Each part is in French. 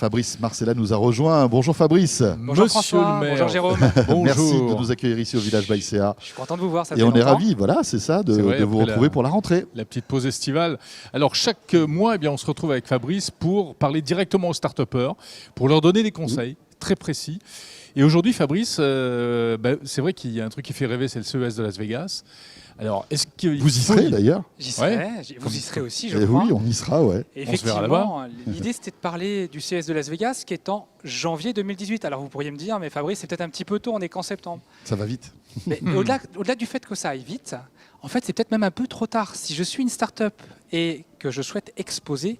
Fabrice Marcella nous a rejoint. Bonjour Fabrice. Bonjour Monsieur François, le maire. bonjour Jérôme. Bonjour. Merci de nous accueillir ici au village Baïséa. Je suis content de vous voir, ça Et fait on est longtemps. ravis, voilà, c'est ça, de, C'est vrai, de vous après retrouver la- pour la rentrée. La petite pause estivale. Alors chaque mois, eh bien, on se retrouve avec Fabrice pour parler directement aux start-upers, pour leur donner des conseils très précis. Et aujourd'hui, Fabrice, c'est vrai qu'il y a un truc qui fait rêver, c'est le CES de Las Vegas. Alors, est-ce qu'il Vous y faut- serez d'ailleurs. J'y serai, Ouais. vous y serez aussi, je Eh crois. oui, on y sera, ouais. Et On se verra effectivement, l'idée c'était de parler du CS de Las Vegas qui est en janvier 2018. Alors vous pourriez me dire, mais Fabrice, c'est peut-être un petit peu tôt, on est qu'en septembre. Ça va vite. Mais au-delà du fait que ça aille vite, en fait c'est peut-être même un peu trop tard. Si je suis une start-up et que je souhaite exposer,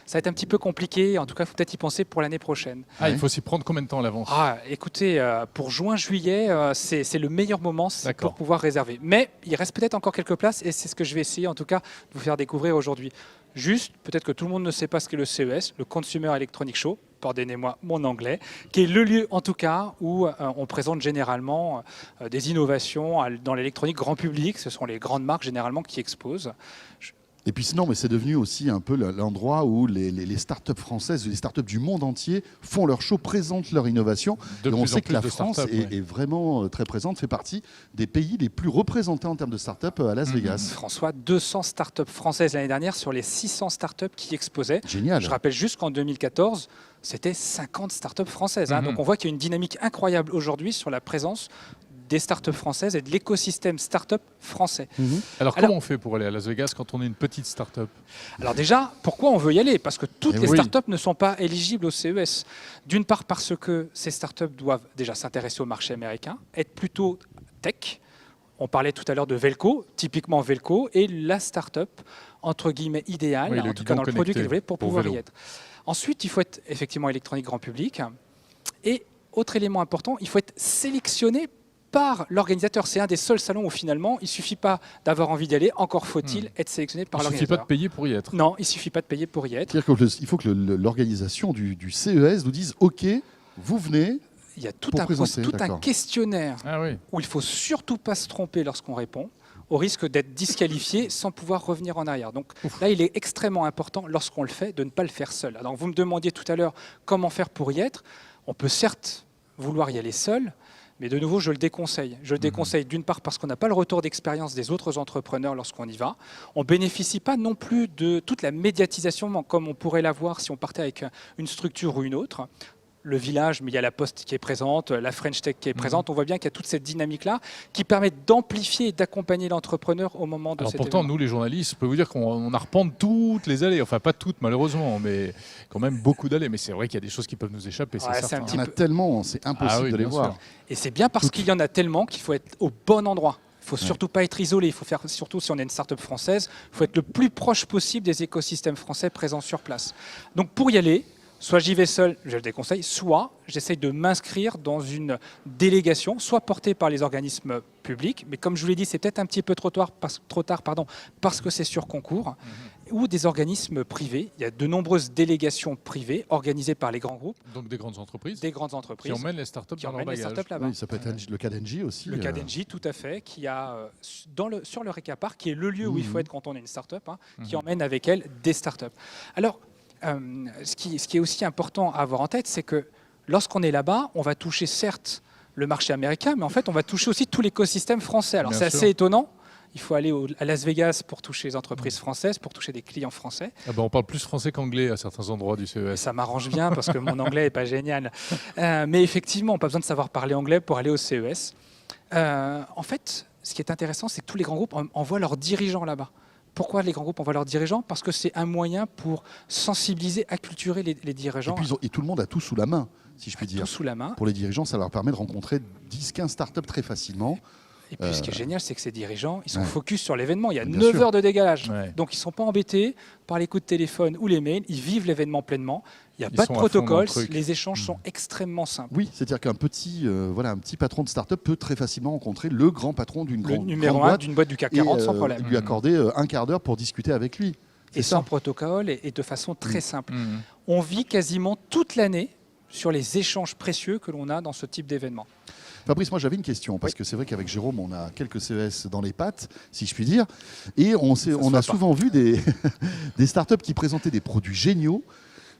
ça va être un petit peu compliqué. En tout cas, il faut peut-être y penser pour l'année prochaine. Ah, il faut s'y prendre combien de temps à l'avance? Ah, écoutez, pour juin-juillet, c'est le meilleur moment D'accord. pour pouvoir réserver. Mais il reste peut-être encore quelques places et c'est ce que je vais essayer en tout cas de vous faire découvrir aujourd'hui. Juste, peut-être que tout le monde ne sait pas ce qu'est le CES, le Consumer Electronic Show, pardonnez-moi mon anglais, qui est le lieu en tout cas où on présente généralement des innovations dans l'électronique grand public. Ce sont les grandes marques généralement qui exposent. Et puis sinon, mais c'est devenu aussi un peu l'endroit où les startups françaises, les startups du monde entier font leur show, présentent leur innovation. De Et on plus en sait que plus la de France startups, ouais. est vraiment très présente, fait partie des pays les plus représentés en termes de startups à Las Vegas. François, 200 startups françaises l'année dernière sur les 600 startups qui exposaient. Génial. Je rappelle juste qu'en 2014, c'était 50 startups françaises. Hein. Mhm. Donc on voit qu'il y a une dynamique incroyable aujourd'hui sur la présence des startups françaises et de l'écosystème startup français. Alors, Alors- comment on fait pour aller à Las Vegas quand on est une petite start-up? Alors déjà, pourquoi on veut y aller? Parce que toutes Eh les oui. startups ne sont pas éligibles au CES. D'une part parce que ces startups doivent déjà s'intéresser au marché américain, être plutôt tech. On parlait tout à l'heure de Velco, typiquement Velco, et la startup, entre guillemets, idéale, Oui, le en tout cas guidon dans le produit connecté qu'elle voulait, pour pour pouvoir y vélo. être. Ensuite, il faut être effectivement électronique grand public. Et autre élément important, il faut être sélectionné par l'organisateur. C'est un des seuls salons où finalement, il ne suffit pas d'avoir envie d'y aller, encore faut-il être sélectionné par Il ne suffit pas l'organisateur. de payer pour y être. Non, il ne suffit pas de payer pour y être. C'est-à-dire qu'il faut que l'organisation du CES nous dise « Ok, vous venez Il y a tout, Pour un, présenter, tout un d'accord. questionnaire Ah oui. où il ne faut surtout pas se tromper lorsqu'on répond, au risque d'être disqualifié sans pouvoir revenir en arrière. Donc là, il est extrêmement important, lorsqu'on le fait, de ne pas le faire seul. Alors, vous me demandiez tout à l'heure comment faire pour y être. On peut certes vouloir y aller seul, mais de nouveau, je le déconseille. Je le déconseille d'une part parce qu'on n'a pas le retour d'expérience des autres entrepreneurs lorsqu'on y va. On ne bénéficie pas non plus de toute la médiatisation comme on pourrait l'avoir si on partait avec une structure ou une autre. Le village, mais il y a la Poste qui est présente, la French Tech qui est présente. On voit bien qu'il y a toute cette dynamique-là qui permet d'amplifier et d'accompagner l'entrepreneur au moment de Alors cet pourtant, événement. nous les journalistes, je peux vous dire qu'on arpente toutes les allées. Enfin, pas toutes malheureusement, mais quand même beaucoup d'allées. Mais c'est vrai qu'il y a des choses qui peuvent nous échapper, Ouais, c'est c'est certain. un Il y en a peu- tellement, c'est impossible Ah oui, de les bien voir. sûr. Et c'est bien parce qu'il y en a tellement qu'il faut être au bon endroit. Il ne faut surtout pas être isolé. Il faut faire, surtout si on est une start-up française, il faut être le plus proche possible des écosystèmes français présents sur place. Donc pour y aller, soit j'y vais seul, je le déconseille, soit j'essaye de m'inscrire dans une délégation, soit portée par les organismes publics, mais comme je vous l'ai dit, c'est peut-être un petit peu trop tard, parce que c'est sur concours, ou des organismes privés. Il y a de nombreuses délégations privées organisées par les grands groupes, Donc des grandes entreprises des grandes qui entreprises, emmènent les startups qui dans leur emmènent les bagage. startups là-bas. Oui, ça peut être le cas d'Engie aussi. Le KDNJ, tout à fait, qui a sur le Récapar, qui est le lieu où il faut être quand on est une start-up, hein, qui emmène avec elle des start-up. Alors, ce qui est aussi important à avoir en tête, c'est que lorsqu'on est là-bas, on va toucher certes le marché américain, mais en fait, on va toucher aussi tout l'écosystème français. Alors, Bien c'est sûr. assez étonnant. Il faut aller à Las Vegas pour toucher les entreprises françaises, pour toucher des clients français. Ah ben, on parle plus français qu'anglais à certains endroits du Et CES. ça m'arrange bien parce que mon anglais n'est pas génial. Mais effectivement, pas besoin de savoir parler anglais pour aller au CES. En fait, ce qui est intéressant, c'est que tous les grands groupes envoient leurs dirigeants là-bas. Pourquoi les grands groupes envoient leurs dirigeants? Parce que c'est un moyen pour sensibiliser, acculturer les Et dirigeants puis et tout le monde a tout sous la main, si je puis tout dire. sous la main. Pour les dirigeants, ça leur permet de rencontrer 10-15 startups très facilement. Et puis ce qui est génial, c'est que ces dirigeants, ils sont Ouais. focus sur l'événement. Il y a Bien 9 sûr. heures de dégagage. Ouais. Donc ils ne sont pas embêtés par les coups de téléphone ou les mails. Ils vivent l'événement pleinement. Il n'y a Ils pas de sont à fond dans le protocole. truc. Les échanges sont extrêmement simples. Oui, c'est-à-dire qu'un petit, un petit patron de start-up peut très facilement rencontrer le grand patron d'une Le grande numéro grande 1 boîte d'une boîte du CAC et 40 sans problème. lui accorder un quart d'heure pour discuter avec lui. Et C'est sans ça. protocole et de façon très simple. Mhm. On vit quasiment toute l'année sur les échanges précieux que l'on a dans ce type d'événement. Fabrice, moi j'avais une question, parce que c'est vrai qu'avec Jérôme, on a quelques CES dans les pattes, si je puis dire, et on a souvent vu des, des startups qui présentaient des produits géniaux,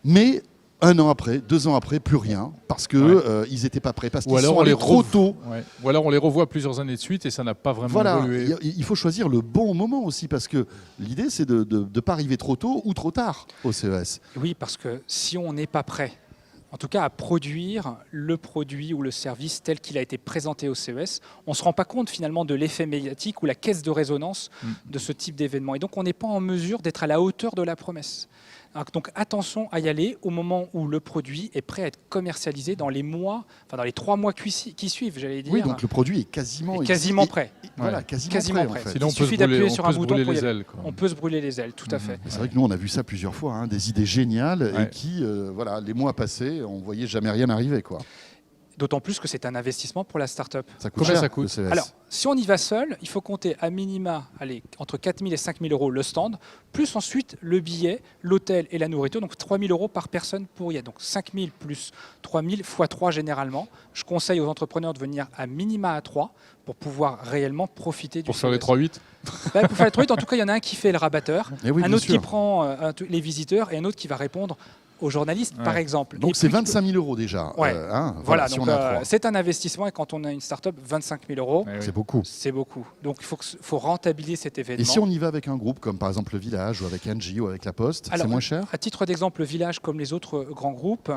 mais 1 an après, 2 ans après, plus rien, parce qu'ils Ouais. n'étaient pas prêts, parce Ou qu'ils alors sont on les allés trop revoit. tôt. Ouais. Ou alors on les revoit plusieurs années de suite et ça n'a pas vraiment Voilà, évolué. il faut choisir le bon moment aussi, parce que l'idée, c'est de ne pas arriver trop tôt ou trop tard au CES. Oui, parce que si on n'est pas prêt, en tout cas à produire le produit ou le service tel qu'il a été présenté au CES, on ne se rend pas compte finalement de l'effet médiatique ou la caisse de résonance de ce type d'événement. Et donc on n'est pas en mesure d'être à la hauteur de la promesse. Donc attention à y aller au moment où le produit est prêt à être commercialisé dans les mois, enfin dans les 3 mois qui suivent, j'allais dire. Oui, donc le produit est quasiment, prêt. Voilà, Ouais. quasiment prêt. En fait. Sinon, Il suffit d'appuyer sur un bouton brûler pour y les aller. ailes. Quoi. On peut se brûler les ailes, tout à fait. C'est vrai que nous, on a vu ça plusieurs fois, hein, des idées géniales et Ouais. qui, voilà, les mois passés, on voyait jamais rien arriver, quoi. D'autant plus que c'est un investissement pour la start-up. Ça coûte Combien cher, ça coûte le CES. Alors, si on y va seul, il faut compter à minima entre 4 000 et 5 000 euros le stand, plus ensuite le billet, l'hôtel et la nourriture, donc 3 000 euros par personne pour y être. Donc 5 000 plus 3 000 fois 3 généralement. Je conseille aux entrepreneurs de venir à minima à 3 pour pouvoir réellement profiter du Pour faire les CES. 3-8. Pour faire les 3 en tout cas, il y en a un qui fait le rabatteur, Eh oui, un bien autre qui sûr. prend les visiteurs et un autre qui va répondre aux journalistes, par Ouais. exemple. Donc Et c'est plus tu 25 000 euros déjà. Ouais. Voilà, si donc on est à 3. c'est un investissement et quand on a une start-up, 25 000 euros, Eh oui. C'est beaucoup. c'est beaucoup. Donc il faut rentabiliser cet événement. Et si on y va avec un groupe comme par exemple le Village ou avec Engie ou avec La Poste, c'est Alors, moins cher? À titre d'exemple, le village, comme les autres grands groupes,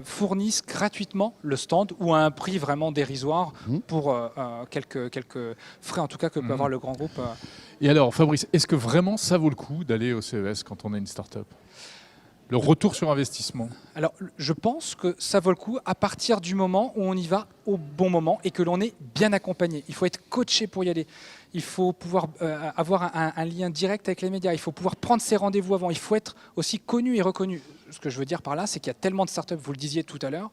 fournissent gratuitement le stand ou à un prix vraiment dérisoire pour quelques frais, en tout cas, que peut avoir le grand groupe. Et alors, Fabrice, est-ce que vraiment ça vaut le coup d'aller au CES quand on a une start-up? Le retour sur investissement. Alors, je pense que ça vaut le coup à partir du moment où on y va au bon moment et que l'on est bien accompagné. Il faut être coaché pour y aller. Il faut pouvoir avoir un lien direct avec les médias. Il faut pouvoir prendre ses rendez-vous avant. Il faut être aussi connu et reconnu. Ce que je veux dire par là, c'est qu'il y a tellement de startups, vous le disiez tout à l'heure,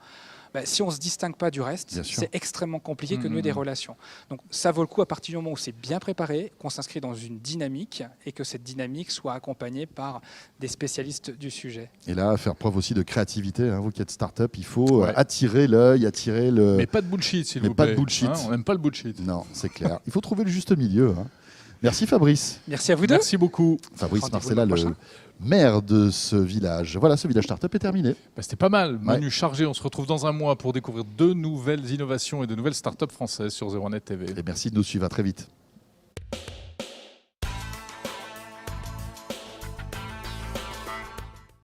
si on ne se distingue pas du reste, Bien sûr. c'est extrêmement compliqué que de nouer des relations. Donc ça vaut le coup à partir du moment où c'est bien préparé, qu'on s'inscrit dans une dynamique et que cette dynamique soit accompagnée par des spécialistes du sujet. Et là, faire preuve aussi de créativité. Hein, vous qui êtes start-up, il faut Ouais. attirer l'œil, attirer le. Mais pas de bullshit, s'il mais vous pas plaît. de bullshit. Hein, on n'aime pas le bullshit. Non, c'est clair. Il faut trouver le juste milieu. Hein. Merci Fabrice. Merci à vous deux. Merci beaucoup. Fabrice Rendez-vous Marcella, le le prochain. maire de ce village. Voilà, ce village startup est terminé. C'était pas mal. Menu chargé. On se retrouve dans un mois pour découvrir de nouvelles innovations et de nouvelles startups françaises sur 01net TV. Et merci de nous suivre. À très vite.